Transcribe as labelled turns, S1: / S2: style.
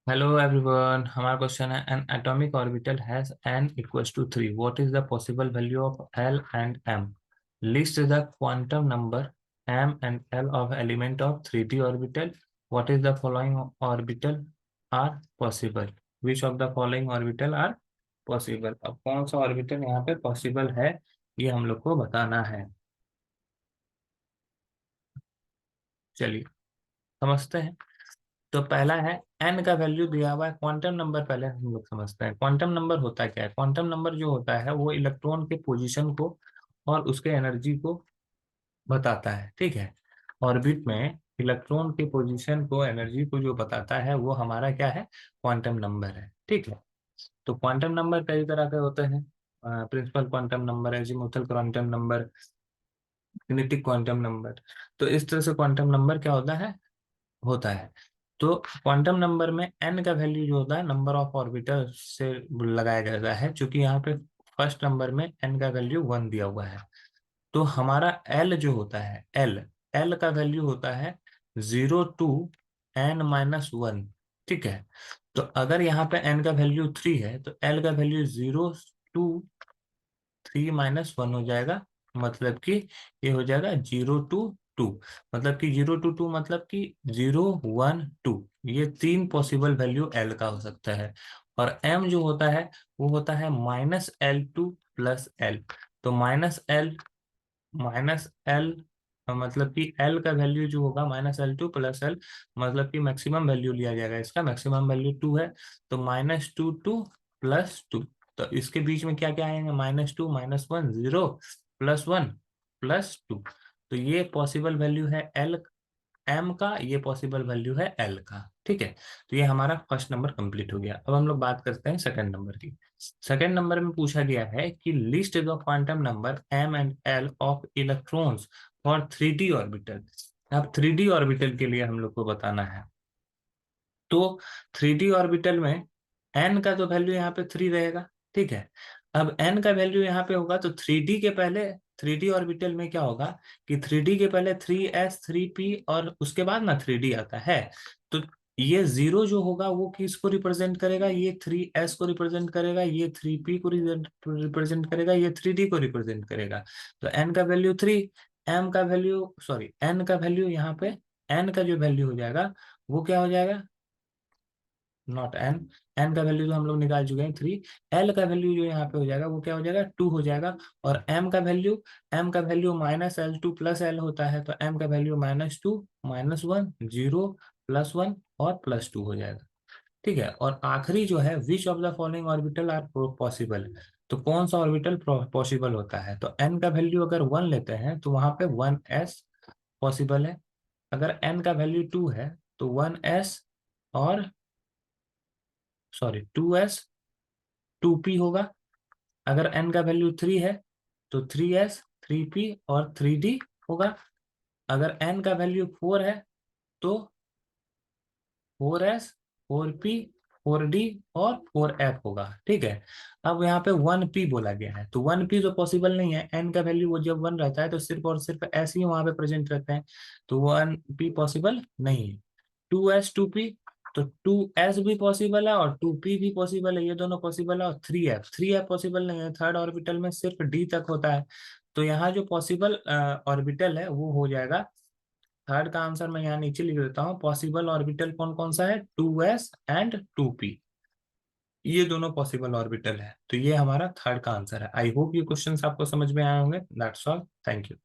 S1: Hello everyone, हमारा question है an atomic orbital has n equals to 3। What is the possible value of l and m? List the quantum number m and l of element of 3D orbital. What is the following orbital are possible? Which of the following orbital are possible? अब कौन सा orbital यहाँ पे possible है, ये हम लोग को बताना है। चलिए समझते हैं। तो पहला है, एन का वैल्यू दिया हुआ है। क्वांटम नंबर पहले हम लोग समझते हैं। क्वांटम नंबर होता क्या है? क्वांटम नंबर जो होता है वो इलेक्ट्रॉन के पोजीशन को और उसके एनर्जी को बताता है। ठीक है, ऑर्बिट में इलेक्ट्रॉन के पोजीशन को, एनर्जी को जो बताता है वो हमारा क्या है? क्वांटम नंबर है। ठीक है, तो क्वांटम नंबर कई तरह के होते हैं। Principal quantum number, azimuthal quantum number, kinetic quantum number. तो इस तरह से क्वांटम नंबर क्या होता है। तो क्वांटम नंबर में एन का वैल्यू जो होता है नंबर ऑफ ऑर्बिटल से लगाया जाता है, क्योंकि यहाँ पे फर्स्ट नंबर में एन का वैल्यू 1 दिया हुआ है। तो हमारा एल जो होता है, एल एल का वैल्यू होता है 0 to n-1। ठीक है, तो अगर यहाँ पे एन का वैल्यू 3 है तो एल का वैल्यू 0 to 3-1 हो जाएगा। मतलब कि ये हो जाएगा 0 to 2। मतलब कि 0 to 2 मतलब कि 0 1 2। ये तीन पॉसिबल वैल्यू एल का हो सकता है। और एम जो होता है वो होता है -L2 + L। तो -L मतलब कि एल का वैल्यू जो होगा -L2 + L, मतलब कि मैक्सिमम वैल्यू लिया जाएगा। इसका मैक्सिमम वैल्यू 2 है, तो -2 2 + 2। तो इसके बीच में क्या क्या आएंगे? -2 -1 0 +1 +2। तो ये पॉसिबल वैल्यू है एल एम का, ये पॉसिबल वैल्यू है एल का। ठीक है, तो ये हमारा फर्स्ट नंबर कंप्लीट हो गया। अब हम लोग बात करते हैं सेकंड नंबर की। सेकंड नंबर में पूछा गया है कि list the quantum number M and L of electrons for 3D orbital. अब 3D ऑर्बिटल के लिए हम लोग को बताना है। तो 3D ऑर्बिटल में एन का तो वैल्यू यहाँ पे 3 रहेगा। ठीक है, अब एन का वैल्यू यहाँ पे होगा तो 3D के पहले, 3D ऑर्बिटल में क्या होगा कि 3D के पहले 3s 3p और उसके बाद ना 3D आता है। तो ये जीरो जो होगा वो किसको रिप्रेजेंट करेगा? ये 3s को रिप्रेजेंट करेगा, ये 3p को रिप्रेजेंट करेगा, ये 3D को रिप्रेजेंट करेगा। तो एन का वैल्यू 3, एम का वैल्यू, सॉरी एन का वैल्यू यहाँ पे, एन का जो वैल्यू हो जाएगा वो क्या हो जाएगा? नॉट एन, एन का वैल्यू तो हम लोग निकाल चुके हैं 3। एल का वैल्यू जो यहाँ पे हो जाएगा वो क्या हो जाएगा? 2 हो जाएगा। और एम का वैल्यू -L2 + L होता है, तो एम का वैल्यू -2 -1 0 +1 और +2 हो जाएगा। ठीक है, और आखिरी जो है, which of the following orbital are possible? तो कौन सा ऑर्बिटल पॉसिबल होता है? तो एन का वैल्यू अगर 1 लेते हैं तो वहां पे 1s पॉसिबल है। अगर एन का वैल्यू 2 है तो 1s और, सॉरी 2s 2p होगा। अगर n का वैल्यू 3 है तो 3s 3p और 3d होगा। अगर n का वैल्यू 4 है तो 4s 4p 4d और 4f होगा। ठीक है, अब यहाँ पे 1p बोला गया है, तो 1p तो पॉसिबल नहीं है। n का वैल्यू वो जब 1 रहता है तो सिर्फ और सिर्फ s ही वहां पे प्रेजेंट रहते हैं, तो 1p पॉसिबल नहीं है। 2s 2p, तो 2s भी पॉसिबल है और 2p भी पॉसिबल है, ये दोनों पॉसिबल है। और 3f पॉसिबल नहीं है, थर्ड ऑर्बिटल में सिर्फ d तक होता है। तो यहाँ जो पॉसिबल ऑर्बिटल है वो हो जाएगा, थर्ड का आंसर मैं यहाँ नीचे लिख देता हूँ। पॉसिबल ऑर्बिटल कौन कौन सा है? 2s एंड 2p, ये दोनों पॉसिबल ऑर्बिटल है। तो ये हमारा थर्ड का आंसर है। आई होप ये क्वेश्चंस आपको समझ में आए होंगे। That's all, thank you.